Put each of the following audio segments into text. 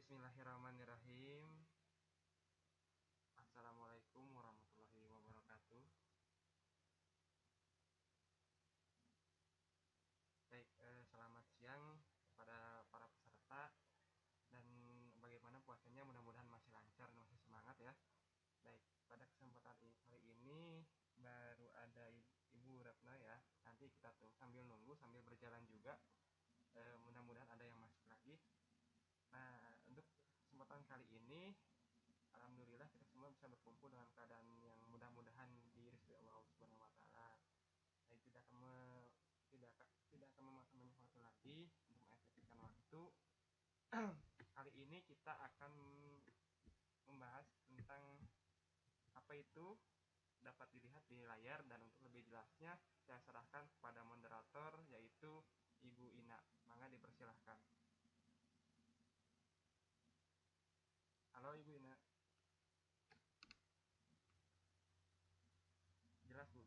Bismillahirrahmanirrahim. Assalamualaikum warahmatullahi wabarakatuh. Baik, selamat siang kepada para peserta dan bagaimana puasanya, mudah-mudahan masih lancar dan masih semangat ya. Baik, pada kesempatan kali ini baru ada Ibu Ratna ya. Nanti kita tuh sambil nunggu sambil berjalan juga. Mudah-mudahan ada yang masuk lagi. Nah, untuk kesempatan kali ini alhamdulillah kita semua bisa berkumpul dengan keadaan yang mudah-mudahan diridhoi Allah Subhanahu wa taala. Saya tidak akan memakan banyak waktu lagi untuk mengefektifkan waktu. Kali ini kita akan membahas tentang apa itu dapat dilihat di layar, dan untuk lebih jelasnya saya serahkan kepada moderator yaitu Ibu Ina. Mangga dipersilahkan. Halo Ibu Ina. Jelas Bu?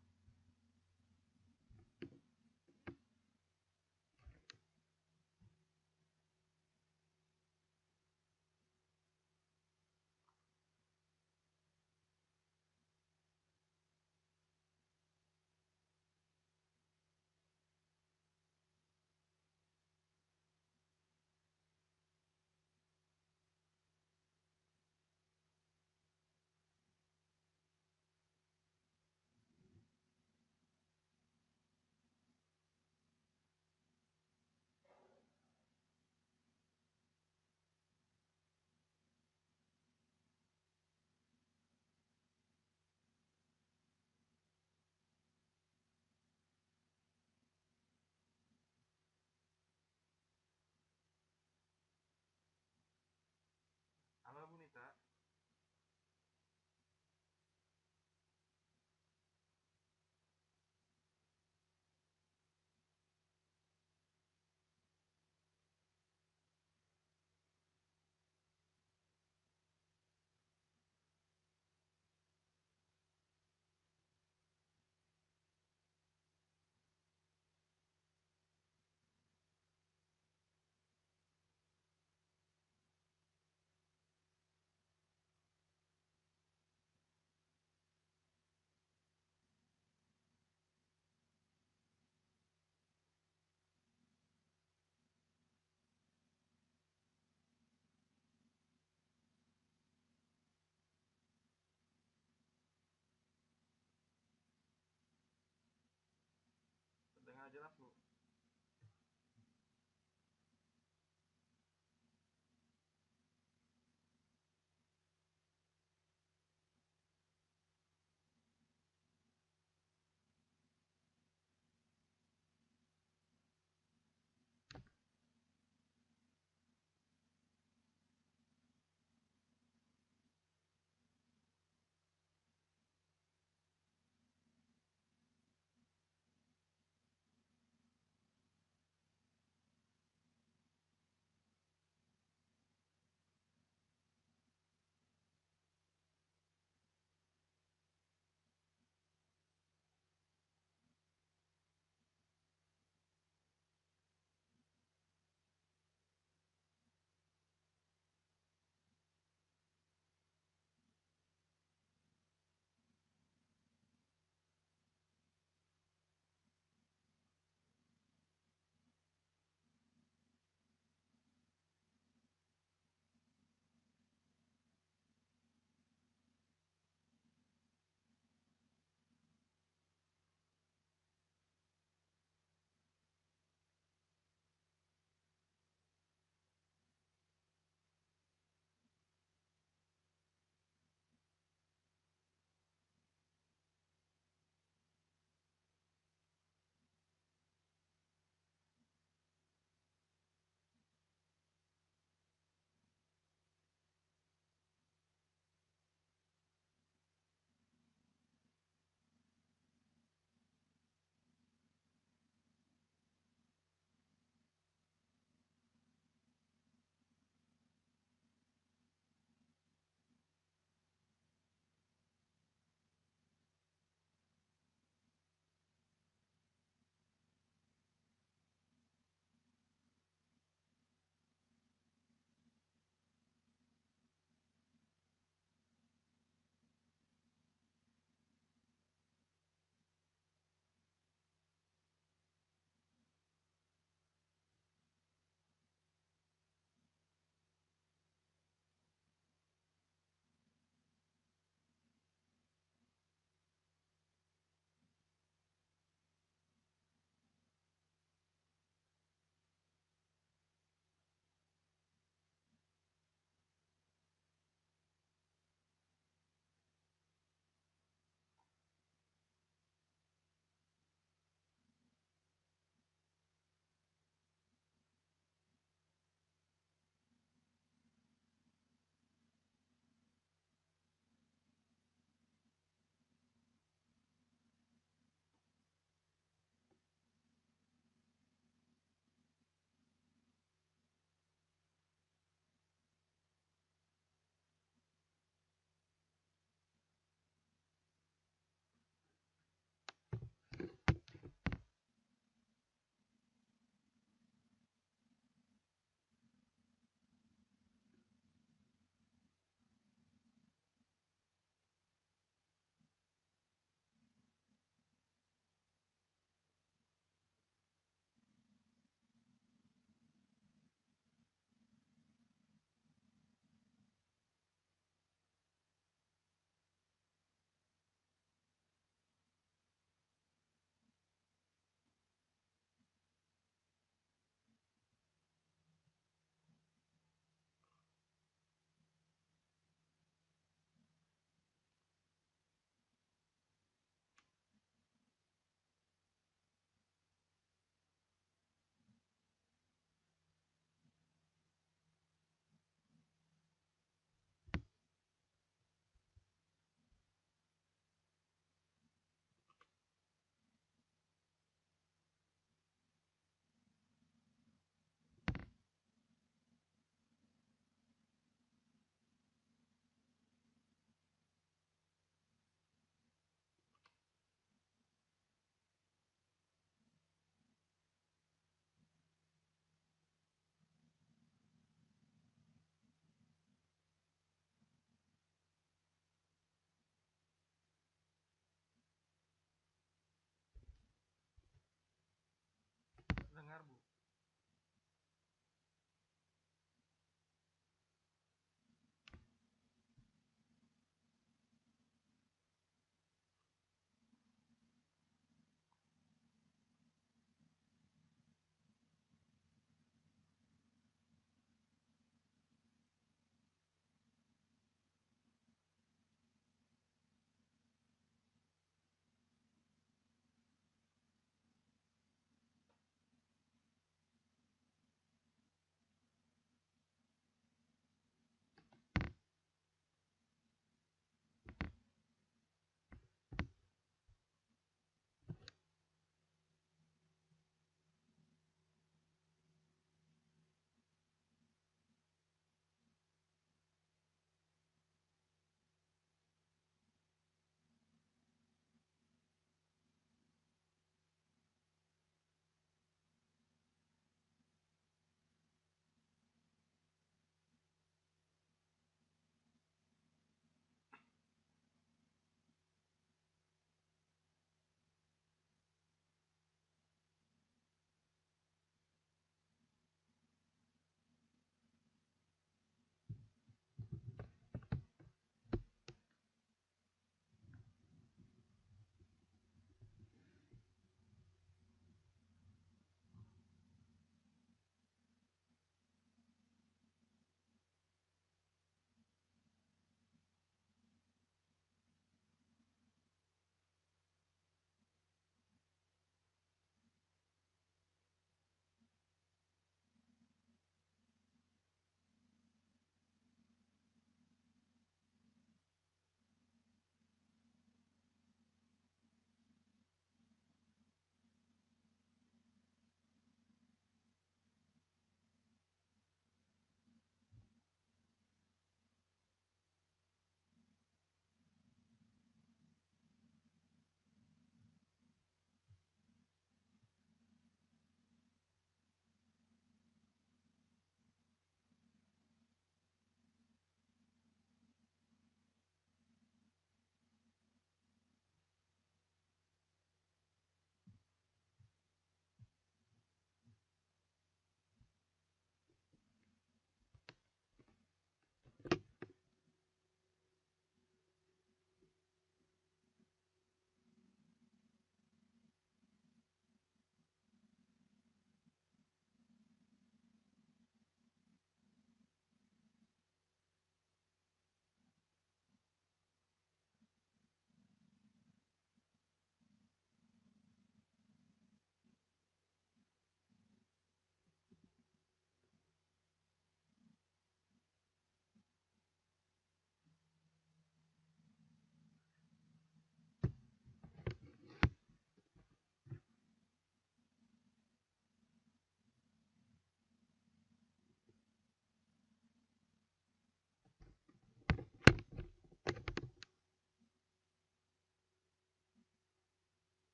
mendengar, Bu.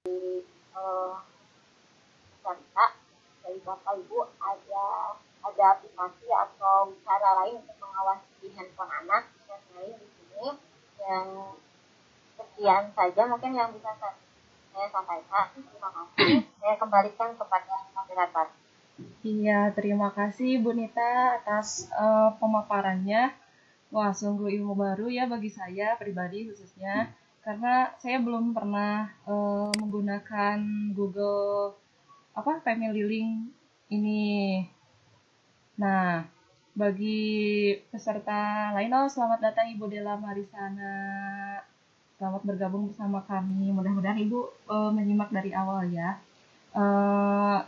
eh, peserta dari Bapak Ibu ada aplikasi atau cara lain untuk mengawasi handphone anak selain di sini. Yang sekian saja mungkin yang bisa saya sampaikan. Terima kasih. Saya kembalikan kepada moderator. Iya, terima kasih Bu Nita atas pemaparannya. Wah, sungguh ilmu baru ya bagi saya pribadi khususnya, karena saya belum pernah menggunakan Google Family Link ini. Nah, bagi peserta lain, selamat datang Ibu Della Marisana. Selamat bergabung bersama kami. Mudah-mudahan Ibu menyimak dari awal ya.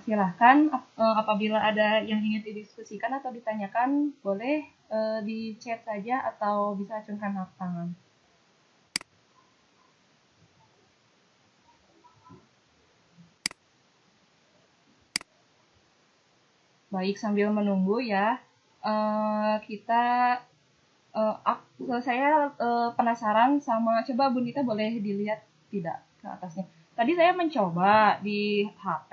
Silahkan apabila ada yang ingin didiskusikan atau ditanyakan, boleh di chat saja atau bisa acungkan tangan. Baik, sambil menunggu ya, saya penasaran sama, coba Bu Nita boleh dilihat tidak ke atasnya. Tadi saya mencoba di HP,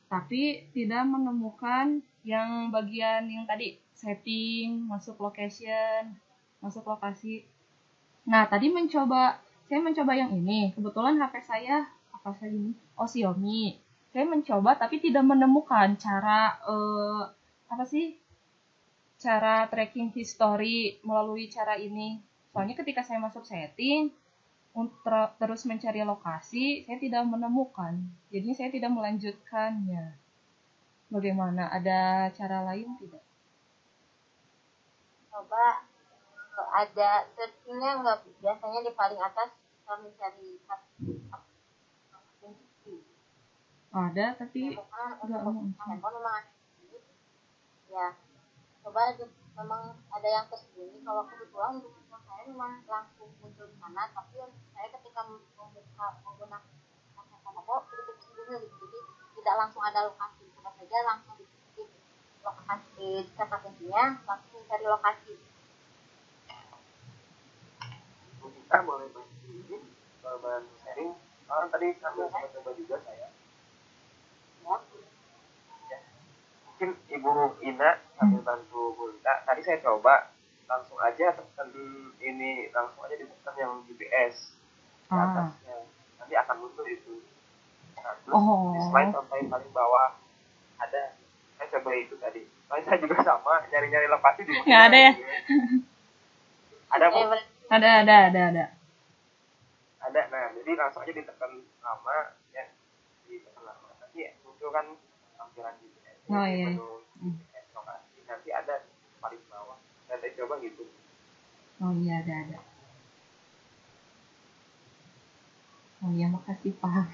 tapi tidak menemukan yang bagian yang tadi setting, masuk location, masuk lokasi. Nah, saya mencoba yang ini. Kebetulan HP saya apa saya ini? Oh, Xiaomi. Saya mencoba tapi tidak menemukan cara cara tracking history melalui cara ini. Soalnya ketika saya masuk setting, terus mencari lokasi, saya tidak menemukan. Jadi saya tidak melanjutkannya. Bagaimana? Ada cara lain tidak? Coba ada searchingnya nggak? Biasanya di paling atas kita mencari ada tapi nggak handphone memang ya. Coba memang ada yang tersembunyi. Kalau kebetulan untuk handphone saya memang langsung muncul di sana, tapi saya ketika menggunakan handphone sedikit tersembunyi, jadi tidak langsung ada lokasi. Tidak saja langsung di lokasi kata kuncinya, langsung mencari lokasi. Kita boleh bantu sharing. Tadi sambil coba juga saya. Ya. Mungkin Ibu Ina sambil bantu Bu Ina. Tadi saya coba langsung aja tekan ini, langsung aja ditekan yang GPS di atasnya. Nanti akan muncul itu. Nah, terus di slide sampai paling bawah ada. Saya coba itu tadi. Soalnya saya juga sama nyari-nyari lokasi di. Nggak ada ya? Ada Bu? Ada. Ada. Nah, jadi langsung aja ditekan nama ya, ditekan nama. Nanti muncul kan tampilan GPS. Oh iya. GPS lokasi nanti ada paling bawah. Nanti coba gitu. Oh iya, ada. Oh iya, makasih Pak.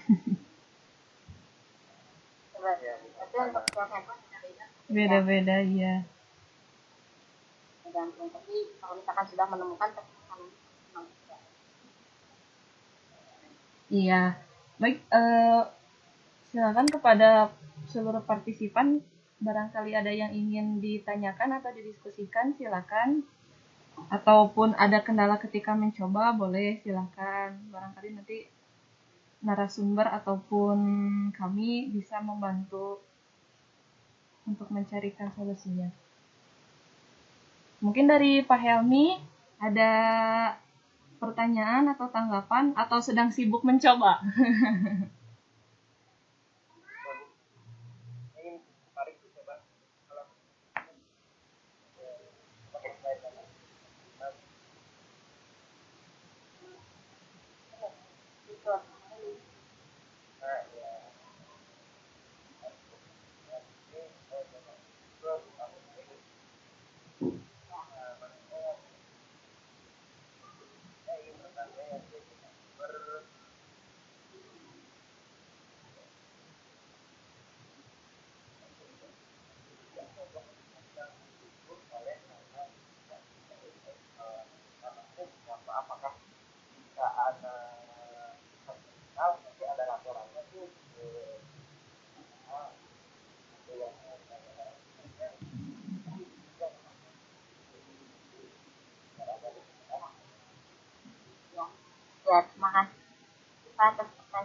Beda-beda ya. Tergantung, tapi kalau misalkan sudah menemukan iya. Baik, silakan kepada seluruh partisipan, barangkali ada yang ingin ditanyakan atau didiskusikan, silakan. Ataupun ada kendala ketika mencoba, boleh silakan. Barangkali nanti narasumber ataupun kami bisa membantu untuk mencarikan solusinya. Mungkin dari Pak Helmi ada pertanyaan atau tanggapan atau sedang sibuk mencoba?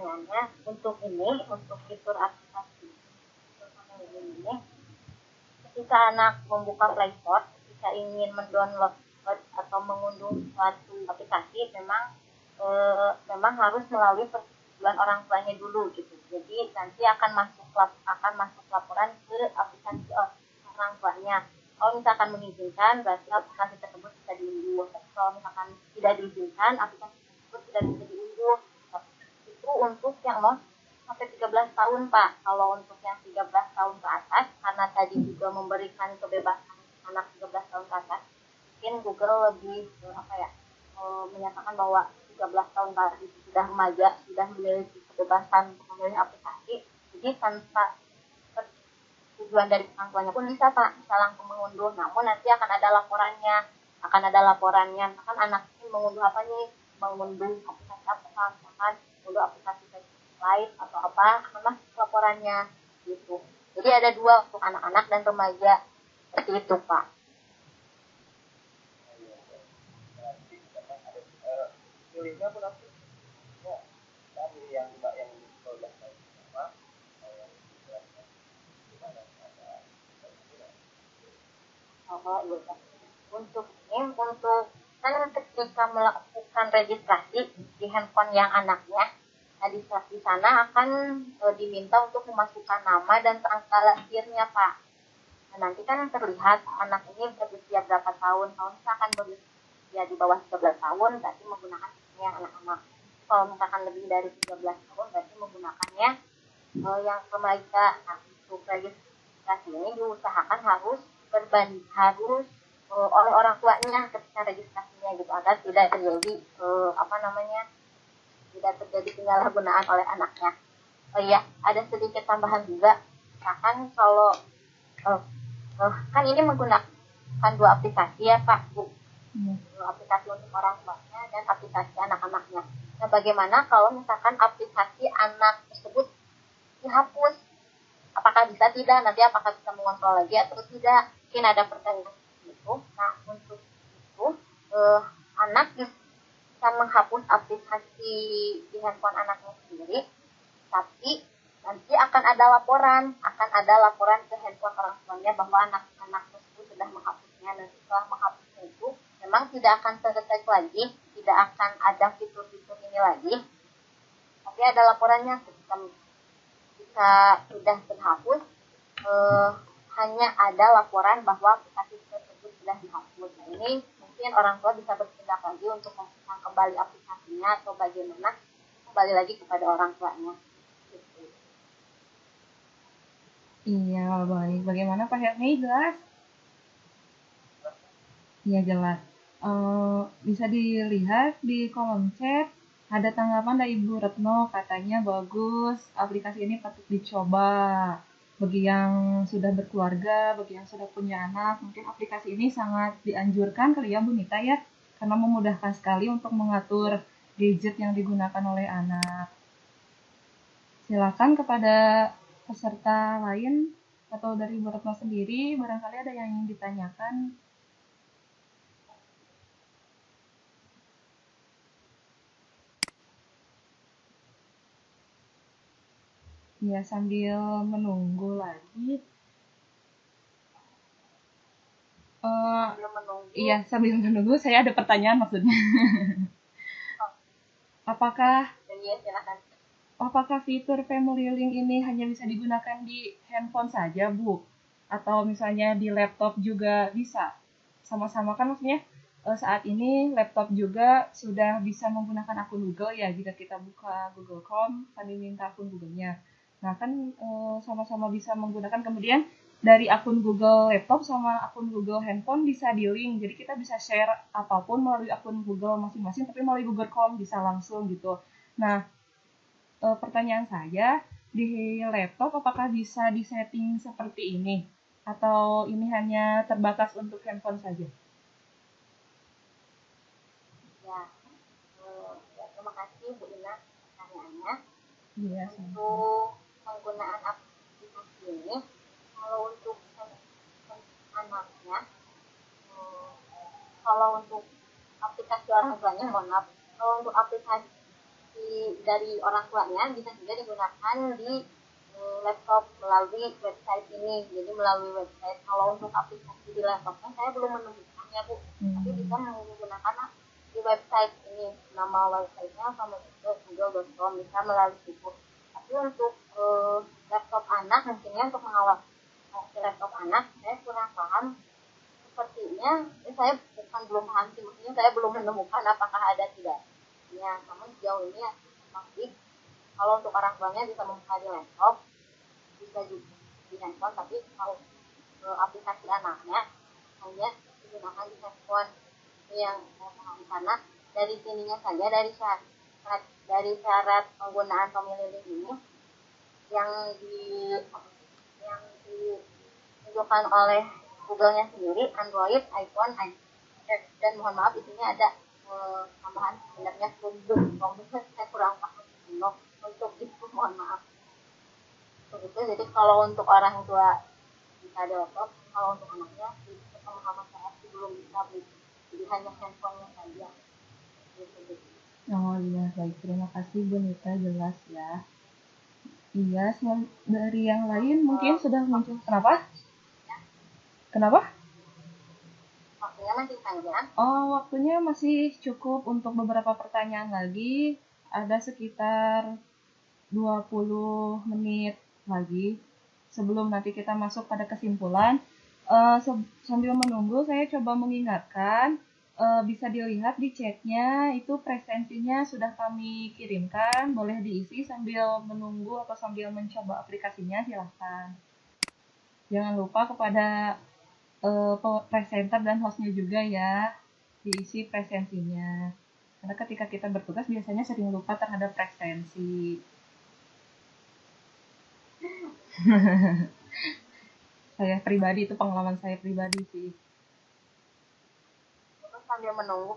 pertanyaannya, untuk fitur aplikasi ini, ketika anak membuka Play Store, ketika ingin mendownload atau mengunduh suatu aplikasi, memang harus melalui persetujuan orang tuanya dulu gitu. Jadi nanti akan masuk laporan ke aplikasi orang tuanya. Kalau misalkan mengizinkan, berarti aplikasi tersebut bisa diunduh. Kalau misalkan tidak diizinkan, aplikasi tersebut tidak bisa diunduh. Itu untuk yang mau sampai 13 tahun, Pak. Kalau untuk yang 13 tahun ke atas, karena tadi juga memberikan kebebasan anak 13 tahun ke atas, mungkin Google lebih menyatakan bahwa 13 tahun ke atas itu sudah remaja, sudah memiliki kebebasan untuk memilih aplikasi. Jadi tanpa tujuan dari orang tuanya pun bisa, Pak, bisa langsung mengunduh. Namun nanti akan ada laporannya. Misalkan anak ini mengunduh apa nih? Mengunduh aplikasi apa? Misalkan mengunduh aplikasi lain atau apa? Akan masuk laporannya gitu. Jadi ada dua untuk anak-anak dan remaja. Seperti itu, Pak. Pilihnya pun aku tadi yang mbak yang 12 tahun sama yang Untuk kan ketika melakukan registrasi di handphone yang anaknya, di sana akan diminta untuk memasukkan nama dan tanggal lahirnya, Pak. Nah, nanti kan terlihat anak ini berusia berapa tahun. Kalau misalkan berusia di bawah 13 tahun, berarti menggunakan yang anak-anak. Kalau misalkan lebih dari 13 tahun, berarti menggunakannya yang remaja. Nah, untuk registrasi ini diusahakan harus oleh orang tuanya ketika registrasinya gitu, agar tidak terjadi tidak terjadi penyalahgunaan oleh anaknya. Oh iya, ada sedikit tambahan juga. Misalkan kalau kan ini menggunakan dua aplikasi ya, Pak, Bu. Aplikasi untuk orang tuanya dan aplikasi anak-anaknya. Nah, bagaimana kalau misalkan aplikasi anak tersebut dihapus? Apakah bisa tidak? Nanti apakah bisa mengontrol lagi atau tidak? Mungkin ada pertanyaan itu. Nah, untuk itu anak bisa menghapus aplikasi di handphone anaknya sendiri, tapi nanti akan ada laporan ke handphone orang tuanya bahwa anak-anak tersebut sudah menghapusnya. Dan setelah menghapusnya itu memang tidak akan terdetek lagi, tidak akan ada fitur-fitur ini lagi, tapi ada laporannya ketika sudah terhapus. Hanya ada laporan bahwa aplikasi tersebut sudah dihapus. Nah, ini mungkin orang tua bisa bertindak lagi untuk memasukkan kembali aplikasinya atau bagaimana, kembali lagi kepada orang tuanya. Gitu. Iya, baik. Bagaimana Pak Helmi? Jelas? Iya, jelas. Bisa dilihat di kolom chat ada tanggapan dari Ibu Retno, katanya bagus, aplikasi ini patut dicoba. Bagi yang sudah berkeluarga, bagi yang sudah punya anak, mungkin aplikasi ini sangat dianjurkan kali ya Bu Nita ya, karena memudahkan sekali untuk mengatur gadget yang digunakan oleh anak. Silakan kepada peserta lain atau dari Bu Retno sendiri, barangkali ada yang ingin ditanyakan. Ya, sambil menunggu lagi. Iya, sambil menunggu, saya ada pertanyaan maksudnya. Apakah fitur Family Link ini hanya bisa digunakan di handphone saja, Bu? Atau misalnya di laptop juga bisa? Sama-sama kan maksudnya saat ini laptop juga sudah bisa menggunakan akun Google ya. Jika kita buka Google Chrome, kan diminta akun Google-nya. Nah, kan sama-sama bisa menggunakan, kemudian dari akun Google laptop sama akun Google handphone bisa di-link. Jadi kita bisa share apapun melalui akun Google masing-masing, tapi melalui Google Chrome bisa langsung gitu. Nah, pertanyaan saya, di laptop apakah bisa disetting seperti ini? Atau ini hanya terbatas untuk handphone saja? Ya, terima kasih Bu Ina pertanyaannya. Iya, untuk penggunaan aplikasi ini, kalau untuk anaknya, kalau untuk aplikasi orang tuanya, kalau untuk aplikasi dari orang tuanya bisa juga digunakan di laptop melalui website ini. Jadi melalui website. Kalau untuk aplikasi di laptopnya saya belum menemukan ya Bu, tapi bisa menggunakan di website ini. Nama websitenya sama juga google.com, bisa melalui situ. Tapi untuk laptop anak mungkinnya untuk mengawasi laptop anak saya kurang paham. Sepertinya saya belum paham sih, maksudnya saya belum menemukan apakah ada tidaknya. Namun sejauh ini ya masih, kalau untuk orang tuanya bisa membuka di laptop, bisa juga di handphone, tapi kalau aplikasi anaknya hanya digunakan di handphone. Itu yang saya pahami, karena dari sininya saja, dari syarat penggunaan family link ini yang ditunjukkan oleh Google-nya sendiri, Android, iPhone, iPad, dan mohon maaf isinya ada tambahan sebenarnya saya kurang paham untuk itu, mohon maaf. Begitu. Jadi kalau untuk orang tua bisa ada laptop, kalau untuk anaknya pemahaman saya belum bisa beli, jadi hanya handphonenya saja. Oh iya, baik, terima kasih Bu Nita, jelas ya. Iya, dari yang lain mungkin sudah muncul. Kenapa? Waktunya masih panjang. Oh, waktunya masih cukup untuk beberapa pertanyaan lagi. Ada sekitar 20 menit lagi sebelum nanti kita masuk pada kesimpulan. Sambil menunggu, saya coba mengingatkan, bisa dilihat di chatnya, itu presensinya sudah kami kirimkan, boleh diisi sambil menunggu atau sambil mencoba aplikasinya, silahkan. Jangan lupa kepada presenter dan hostnya juga ya, diisi presensinya. Karena ketika kita bertugas biasanya sering lupa terhadap presensi. Saya pribadi, itu pengalaman saya pribadi sih. Terus sambil menunggu,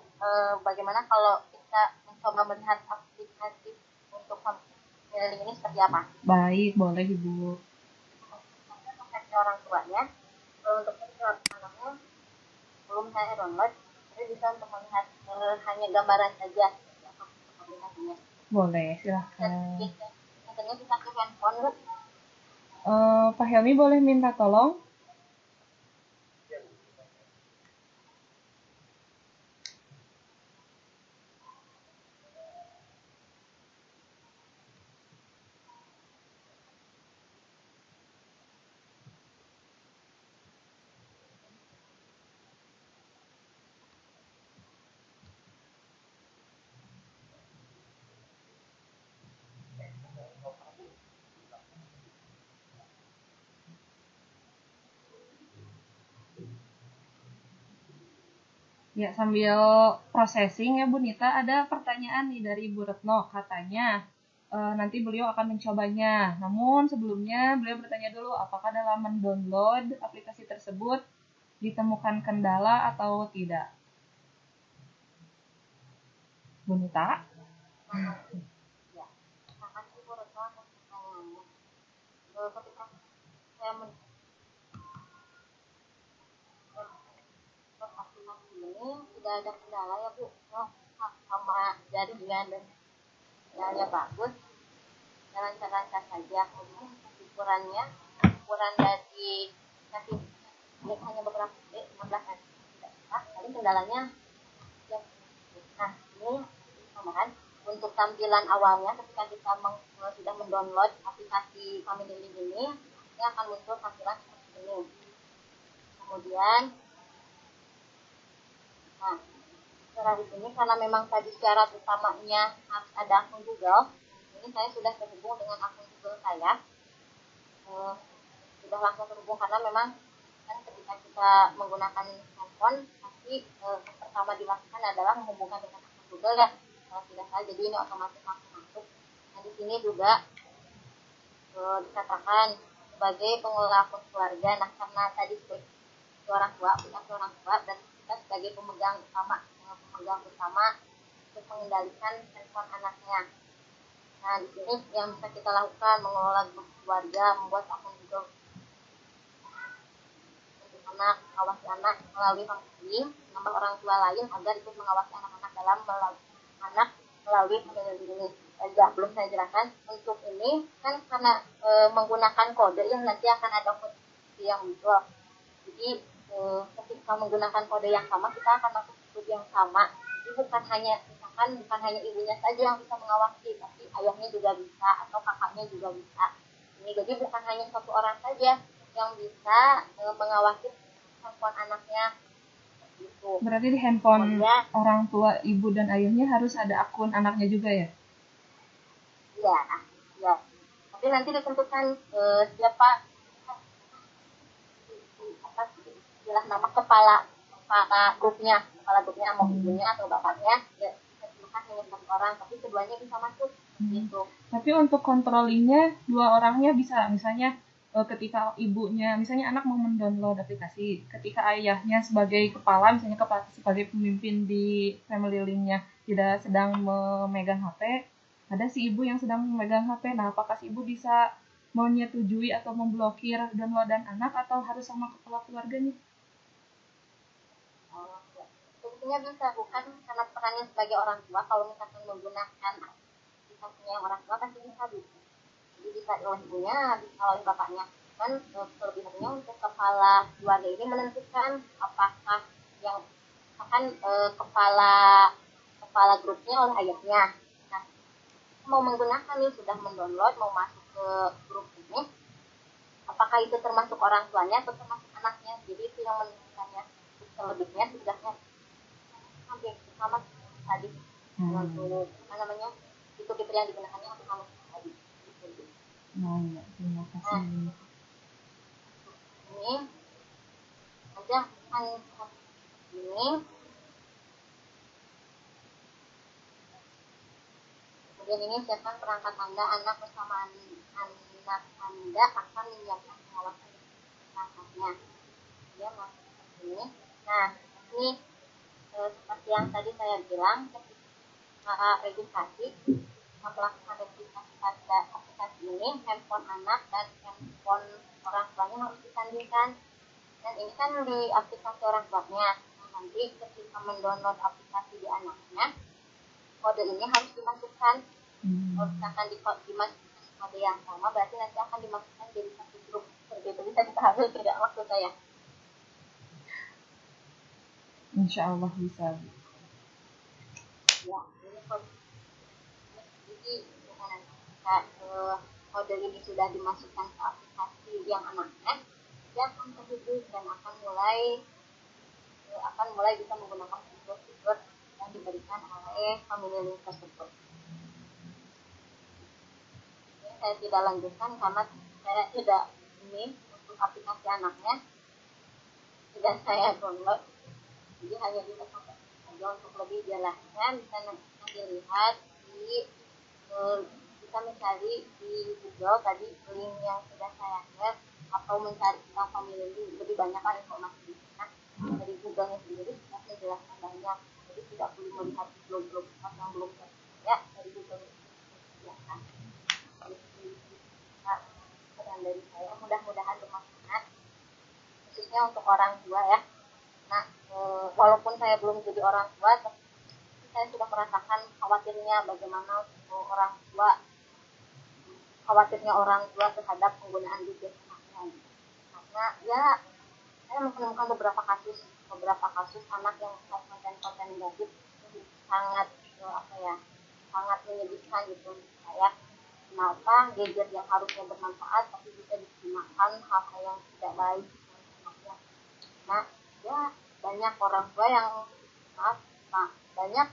bagaimana kalau kita mencoba melihat aplikasi untuk family ini seperti apa? Baik, boleh Ibu. Untuk versi orang tuanya, untuk versi anaknya belum saya download, jadi bisa untuk melihat hanya gambaran saja aplikasinya. Boleh, silahkan. Biasanya bisa ke handphone Bu. Pak Helmi boleh minta tolong? Ya, sambil processing ya Bu Nita, ada pertanyaan nih dari Ibu Retno, katanya nanti beliau akan mencobanya. Namun sebelumnya beliau bertanya dulu apakah dalam mendownload aplikasi tersebut ditemukan kendala atau tidak. Bu Nita? Ya, makasih Bu Retno atas pertanyaannya. Ketika saya aplikasi ini tidak ada kendala ya Bu, sama jaringan dan sinyalnya bagus, lancar-lancar saja. Kemudian ukuran dari kasih hanya beberapa detik, 16 detik tidak apa, paling kendalanya ya. Nah, ini tambahan untuk tampilan awalnya ketika kita sudah mendownload aplikasi Family Link ini akan muncul tampilan seperti ini. Kemudian secara di sini karena memang tadi syarat utamanya harus ada akun Google, ini saya sudah terhubung dengan akun Google saya. Sudah langsung terhubung karena memang kan ketika kita menggunakan handphone pasti pertama dilakukan adalah menghubungkan dengan akun Google ya, tidak salah, jadi ini otomatis langsung masuk. Nah di sini juga dikatakan sebagai pengelola akun keluarga. Nah karena tadi sebagai orang tua, dan kita sebagai pemegang utama untuk mengendalikan handphone anaknya. Nah di sini yang bisa kita lakukan mengelola grup keluarga, membuat akun Google untuk anak, mengawasi anak melalui family, menambah orang tua lain agar ikut mengawasi anak-anak melalui family ini. saja belum saya jelaskan. Untuk ini kan karena menggunakan kode yang nanti akan ada kode yang muncul. Jadi ketika menggunakan kode yang sama kita akan masuk grup yang sama. Jadi bukan hanya ibunya saja yang bisa mengawasi, tapi ayahnya juga bisa atau kakaknya juga bisa. Ini jadi bukan hanya satu orang saja yang bisa mengawasi handphone anaknya. Gitu. Berarti di handphone orang tua ibu dan ayahnya harus ada akun anaknya juga ya? Iya, ya. Tapi nanti ditentukan siapa istilah nama kepala grupnya mau ibunya atau bapaknya. Ya, ditentukan hanya satu orang, tapi keduanya bisa masuk. Gitu. Tapi untuk kontrolinya dua orangnya bisa, misalnya ketika ibunya, misalnya anak mau mendownload aplikasi, ketika ayahnya sebagai kepala, misalnya sebagai pemimpin di family link-nya tidak sedang memegang HP, ada si ibu yang sedang memegang HP. Nah, apakah si ibu bisa menyetujui atau memblokir downloadan anak atau harus sama kepala keluarganya? Sebetulnya bisa, bukan karena perannya sebagai orang tua. Kalau misalkan menggunakan aplikasinya orang tua pasti bisa. Jadi bisa oleh ibunya, bisa oleh bapaknya. Dan kelebihannya untuk kepala keluarga ini menentukan apakah yang akan kepala grupnya oleh ayahnya. Nah, mau menggunakan nih, sudah mendownload, mau masuk ke grup ini, apakah itu termasuk orang tuanya atau termasuk anaknya? Jadi itu yang menentukannya. Selebihnya tugasnya hampir sama tadi. Untuk apa namanya, itu fitur yang digunakannya untuk kamu tadi. Nah, ya, terima kasih. Ini aja kan ini. Kemudian ini siapkan perangkat Anda, anak bersama anak Anda akan menyiapkan pengawasan perangkatnya. Dia masuk ke sini. Nah, ini seperti yang tadi saya bilang, ketika registrasi, melakukan registrasi pada aplikasi ini, handphone anak dan handphone orang tuanya harus disandingkan. Dan ini kan di aplikasi orang tuanya. Nah, nanti ketika mendownload aplikasi di anaknya, kode ini harus dimasukkan. Kalau misalkan dimasukkan kode yang sama, berarti nanti akan dimasukkan jadi satu grup. Begitu bisa dipahami tidak maksud saya? Insya Allah bisa. Ya, ini kode. Jadi kode ini sudah dimasukkan ke aplikasi yang anaknya, dia akan terhubung dan akan mulai bisa menggunakan fitur-fitur yang diberikan oleh family link tersebut. Ini saya tidak lanjutkan karena saya tidak ini untuk aplikasi anaknya tidak saya download, jadi hanya bisa sampai saja. Untuk lebih jelasnya bisa nanti dilihat bisa mencari di Google tadi link yang sudah saya share, atau mencari tentang family link, lebih banyak informasi di sana. Dari Google-nya sendiri sudah menjelaskan banyak, jadi tidak perlu melihat blog-blog yang belum ya dari Google disediakan. Pesan dari saya mudah-mudahan bermanfaat, khususnya untuk orang tua ya. Nah, walaupun saya belum jadi orang tua, tapi saya sudah merasakan khawatirnya bagaimana orang tua terhadap penggunaan gadget anaknya. Karena ya saya menemukan beberapa kasus anak yang konten gadget sangat sangat menyedihkan gitu saya. Kenapa gadget yang harusnya bermanfaat tapi bisa digunakan hal-hal yang tidak baik anaknya. Nah, ya banyak orang tua yang banyak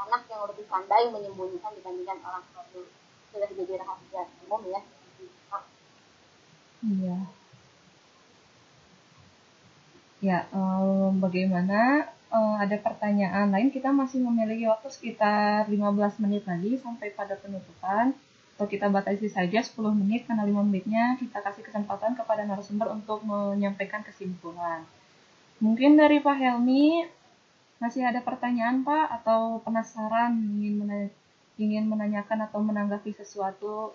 anak yang lebih pandai menyembunyikan dibandingkan orang tua itu. Sudah jadi rahasia umum ya. Iya. Ya, bagaimana ada pertanyaan lain? Kita masih memiliki waktu sekitar 15 menit lagi sampai pada penutupan. Atau kita batasi saja 10 menit, karena 5 menitnya kita kasih kesempatan kepada narasumber untuk menyampaikan kesimpulan. Mungkin dari Pak Helmi masih ada pertanyaan, Pak, atau penasaran ingin menanyakan atau menanggapi sesuatu.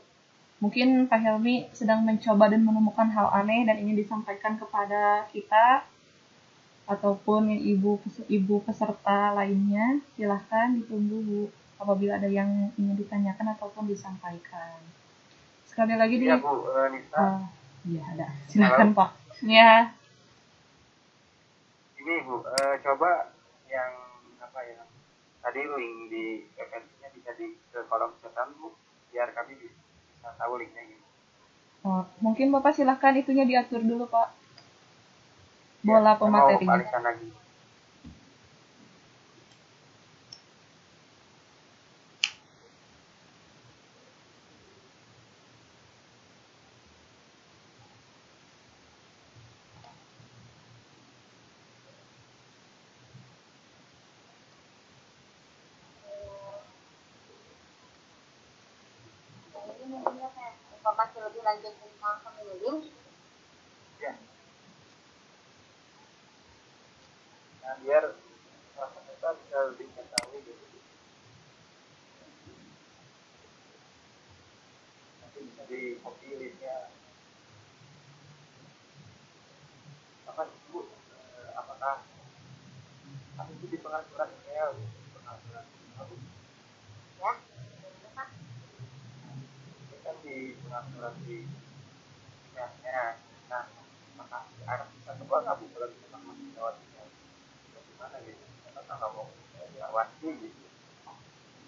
Mungkin Pak Helmi sedang mencoba dan menemukan hal aneh dan ingin disampaikan kepada kita ataupun ibu peserta lainnya. Silahkan, ditunggu, Bu. apabila ada yang ingin ditanyakan ataupun disampaikan. Sekali lagi Iya Bu Nisa. Iya ada. Silakan Pak. Ya. Ini Bu, coba yang apa ya? Tadi link di referensinya bisa di ke kolom chat Bu, biar kami bisa tahu linknya gitu. Mungkin Bapak silahkan itunya diatur dulu Pak. Ya, Bola pematerinya. mau alihkan lagi. Ini mungkin informasi lebih lanjut tentang family link. Ya. Nah, biar kita bisa lebih mengetahui gitu. Nanti bisa di copy linknya. Apa Bu? Apakah itu di pengaturan email? Pengaturan email. Ya. Ini kan di pengaturan di emailnya. Nah, apakah anak bisa keluar nggak Bu kalau kita masih lewat email? Gimana gitu? Kita nggak mau lewati gitu.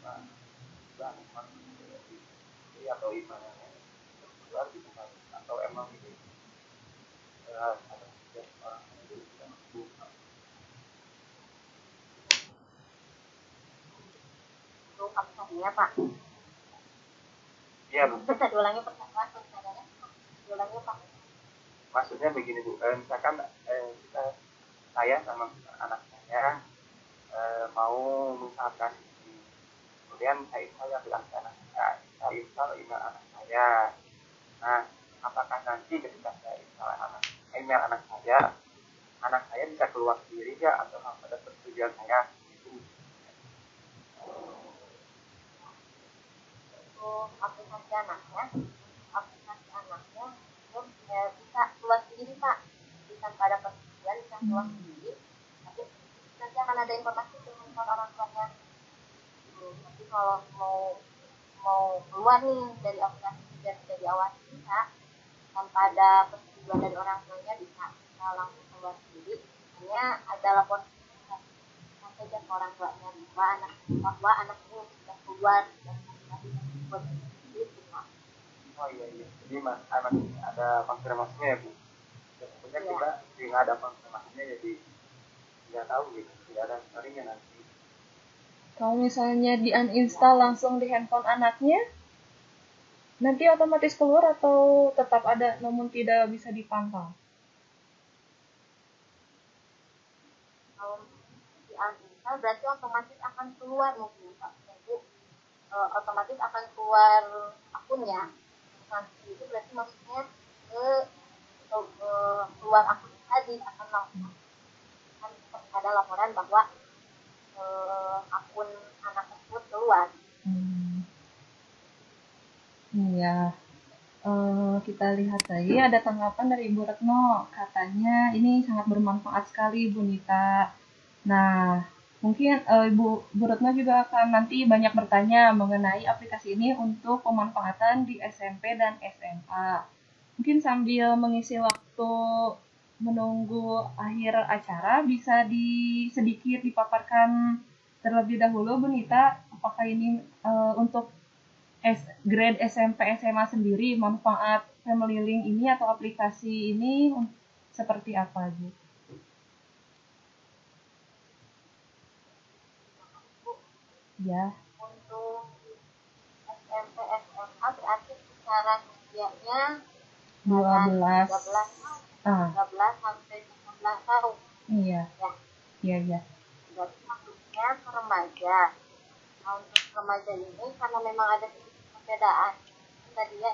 Nah, atau gimana keluar gitu kan? Atau emang ini ada setiap orang itu bisa masuk? Untuk aplikasinya Pak. Iya Bu. Bisa diulangi pertanyaannya? Diulangi Pak. Maksudnya begini Bu, misalkan saya sama anak saya mau misalkan kemudian saya bilang ke anak saya install email anak saya. Nah, apakah nanti ketika saya install email anak saya bisa keluar sendiri ya atau harus ada persetujuan saya? Itu Untuk aplikasi anaknya dia bisa keluar sendiri Pak. Bisa pada persetujuan bisa keluar sendiri. Tapi nanti akan ada informasi tentang orang tuanya. Tapi kalau mau keluar nih dari aplikasi dan tidak diawasi bisa tanpa ada persetujuan dari orang tuanya bisa langsung keluar sendiri. Hanya ada lapor saja ke orang tuanya bahwa anak ini sudah keluar dari aplikasi tersebut. oh iya jadi anak ada konfirmasinya ya Bu. Sebenarnya kita tidak ada konfirmasinya jadi tidak tahu gitu, tidak ada story-nya nanti. Kalau misalnya di uninstall langsung di handphone anaknya, nanti otomatis keluar atau tetap ada namun tidak bisa dipantau? Kalau di uninstall berarti otomatis akan keluar mungkin Pak. Jadi otomatis akan keluar akunnya. Nanti itu berarti maksudnya keluar akun tadi akan langsung ada laporan bahwa akun anak tersebut keluar. Iya. Kita lihat lagi ada tanggapan dari Ibu Retno, katanya ini sangat bermanfaat sekali Bu Nita. Nah, mungkin Ibu Retno juga akan nanti banyak bertanya mengenai aplikasi ini untuk pemanfaatan di SMP dan SMA. Mungkin sambil mengisi waktu menunggu akhir acara bisa sedikit dipaparkan terlebih dahulu Bu Nita, apakah ini untuk grade SMP SMA sendiri manfaat Family Link ini atau aplikasi ini seperti apa Bu? Ya. Untuk SMP SMA berarti secara usianya 12 sampai 16 tahun. Iya. Ya. Iya. Berarti maksudnya ke remaja. Nah, untuk remaja ini karena memang ada perbedaan tadi ya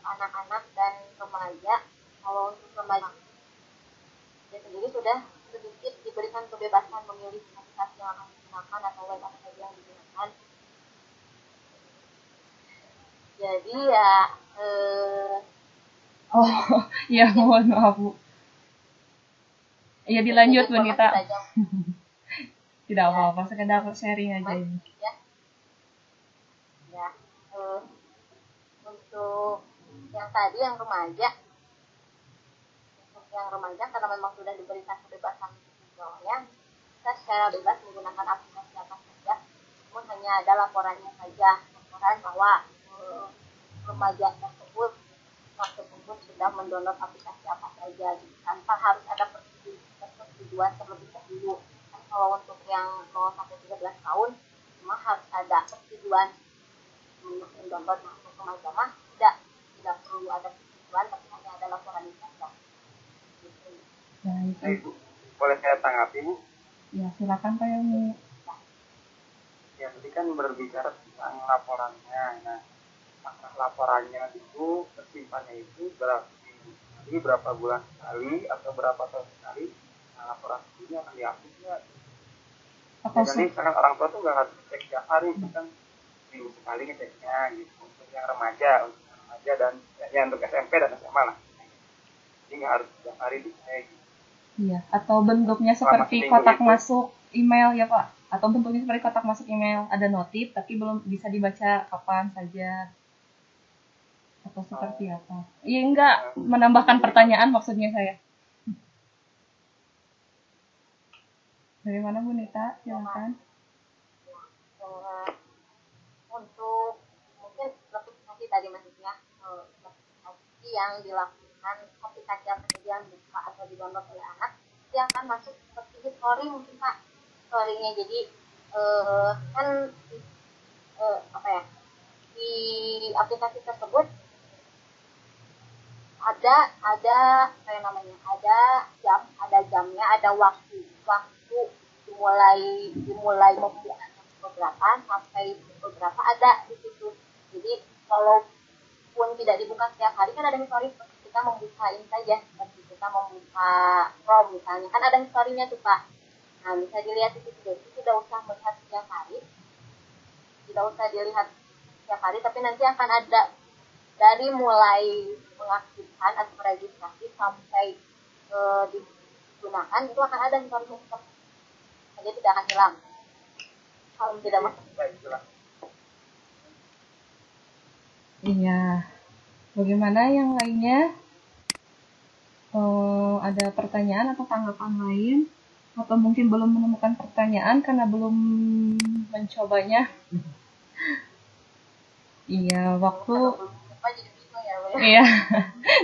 anak-anak dan remaja. Kalau untuk remaja dia sendiri sudah sedikit diberikan kebebasan memilih aplikasi yang akan digunakan atau web apa saja yang digunakan. Jadi ya ya mohon maaf Bu. Ya dilanjut Bu Nita. Tidak apa-apa, sekedar sharing aja ini. Ya. Eh, untuk yang tadi yang remaja, karena memang sudah diberikan kebebasan sejauhnya, kita secara bebas menggunakan aplikasi apa saja, namun hanya ada laporannya saja, laporan bahwa remaja tersebut sudah mendownload aplikasi apa saja, tanpa harus ada persetujuan terlebih dahulu. Kan kalau untuk yang 0 sampai 13 tahun cuma harus ada persetujuan mendownload. Nah, untuk remaja mah tidak perlu ada persetujuan, tapi hanya ada laporan saja. Nah, Ibu, boleh saya tanggapi, Bu? Ya, silakan Pak Yoni. Ya, tadi kan berbicara tentang laporannya. Nah, apakah laporannya itu tersimpannya itu berapa bulan sekali atau berapa tahun sekali? Nah, laporan ini akan dihapus nggak? Jadi misalkan orang tua tuh nggak harus cek tiap hari, kan minggu sekali ngeceknya gitu. Untuk yang remaja dan yang untuk SMP dan SMA lah. Jadi nggak harus tiap hari dicek. Iya, atau bentuknya seperti kotak masuk email ya Pak, atau bentuknya seperti kotak masuk email, ada notif tapi belum bisa dibaca kapan saja, atau seperti apa? Iya, enggak menambahkan pertanyaan maksudnya saya. Dari mana Bu Nita? Silakan. Untuk mungkin notifikasi tadi maksudnya, notifikasi yang dilakukan aplikasi apa saja yang buka atau di-download oleh anak, dia akan masuk seperti history mungkin Pak, story-nya. Jadi kan apa ya, di aplikasi tersebut ada kayak namanya, ada jamnya, ada waktu dimulai membuka beberapa sampai beberapa ada di situ. Jadi kalaupun tidak dibuka setiap hari kan ada history, seperti kita membukain saja, seperti kita membuka Chrome misalnya, kan ada historinya tuh Pak. Nah, bisa dilihat di situ. Jadi tidak usah melihat setiap hari, tapi nanti akan ada dari mulai mengaktifkan atau meregistrasi sampai digunakan, itu akan ada historinya tetap, jadi tidak akan hilang kalau tidak masuk. Iya. Bagaimana yang lainnya? Ada pertanyaan atau tanggapan lain? Atau mungkin belum menemukan pertanyaan karena belum mencobanya? Iya, waktu iya,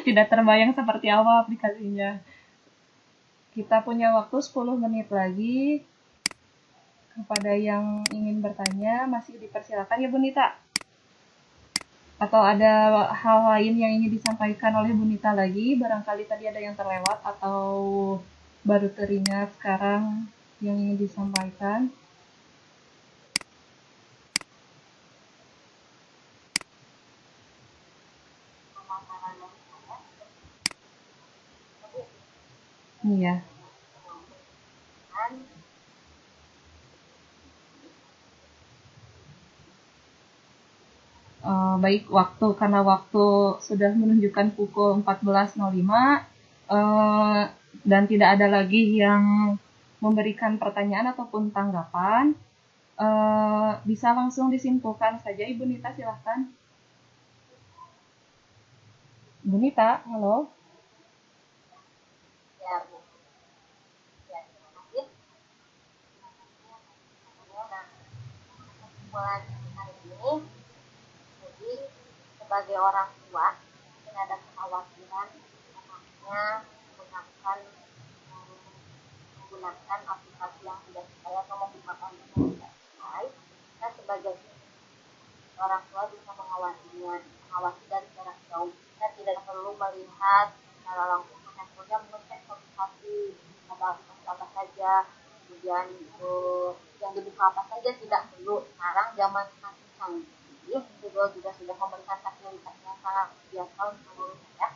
tidak terbayang seperti apa aplikasinya. Kita punya waktu 10 menit lagi. Kepada yang ingin bertanya, masih dipersilakan ya Bu Nita? Atau ada hal lain yang ingin disampaikan oleh Bu Nita lagi? Barangkali tadi ada yang terlewat atau baru teringat sekarang yang ingin disampaikan. Iya. Baik, karena waktu sudah menunjukkan pukul 14.05 dan tidak ada lagi yang memberikan pertanyaan ataupun tanggapan, bisa langsung disimpulkan saja. Ibu Nita, silahkan. Bu Nita, halo. Ya, Bu. Ya, terima kasih. Kesimpulan hari ini, jadi sebagai orang tua mungkin ada kekhawatiran anaknya menggunakan aplikasi yang tidak sesuai atau membuka yang tidak sesuai. Kita sebagai orang tua bisa mengawasi dari jarak jauh. Kita tidak perlu melihat secara langsung ke handphonenya, mengecek satu-satu apa saja, kemudian yang dibuka apa saja, tidak perlu. Sekarang zaman semakin canggih, Google juga sudah memberikan fasilitas yang sangat biasa untuk saya.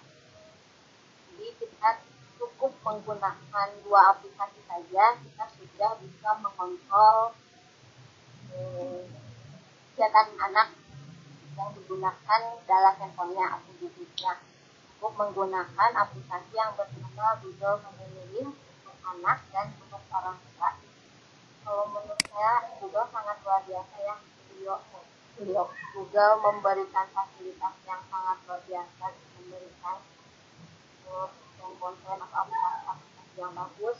Jadi kita cukup menggunakan 2 aplikasi saja, kita sudah bisa mengontrol kegiatan anak yang digunakan dalam handphonenya atau gadgetnya. Cukup menggunakan aplikasi yang bernama Google Family untuk anak dan untuk orang tua. Kalau menurut saya Google sangat luar biasa ya, video beliau Google memberikan fasilitas yang sangat luar biasa, memberikan konten atau aplikasi yang bagus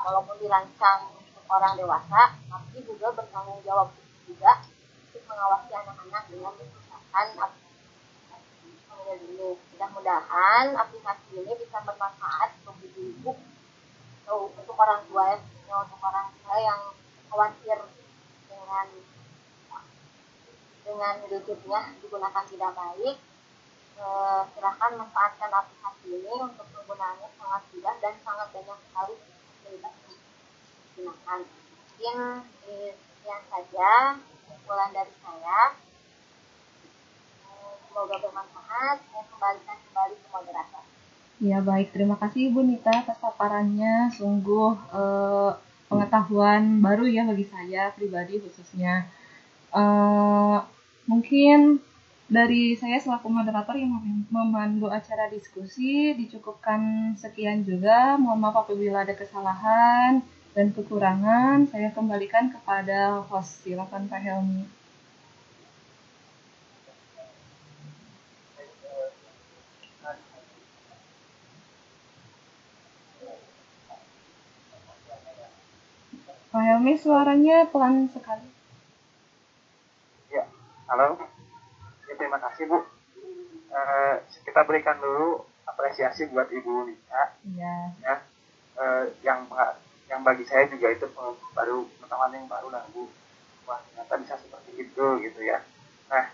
walaupun dirancang untuk orang dewasa, tapi juga bertanggung jawab juga untuk mengawasi anak-anak dengan menggunakan aplikasi ini. Mudah-mudahan aplikasi ini bisa bermanfaat untuk ibu-ibu atau untuk orang tua yang khawatir dengan gadgetnya digunakan tidak baik. Silahkan manfaatkan aplikasi ini, untuk penggunaannya sangat mudah dan sangat banyak sekali fasilitas yang digunakan. Mungkin sekian saja kumpulan dari saya. Semoga bermanfaat. Saya kembalikan kembali ke moderator. Ya baik, terima kasih Ibu Nita atas paparannya. Sungguh pengetahuan baru ya bagi saya pribadi khususnya. Mungkin dari saya selaku moderator yang memandu acara diskusi dicukupkan sekian juga. Mohon maaf apabila ada kesalahan dan kekurangan. Saya kembalikan kepada host. Silakan Pak Helmi. Pak Helmi, suaranya pelan sekali. Ya, halo. Ya, terima kasih Bu. Kita berikan dulu apresiasi buat Ibu Nita. Iya. Ya, yang bagi saya juga itu pengetahuan yang baru lah Bu. Wah, ternyata bisa seperti itu gitu ya. Nah,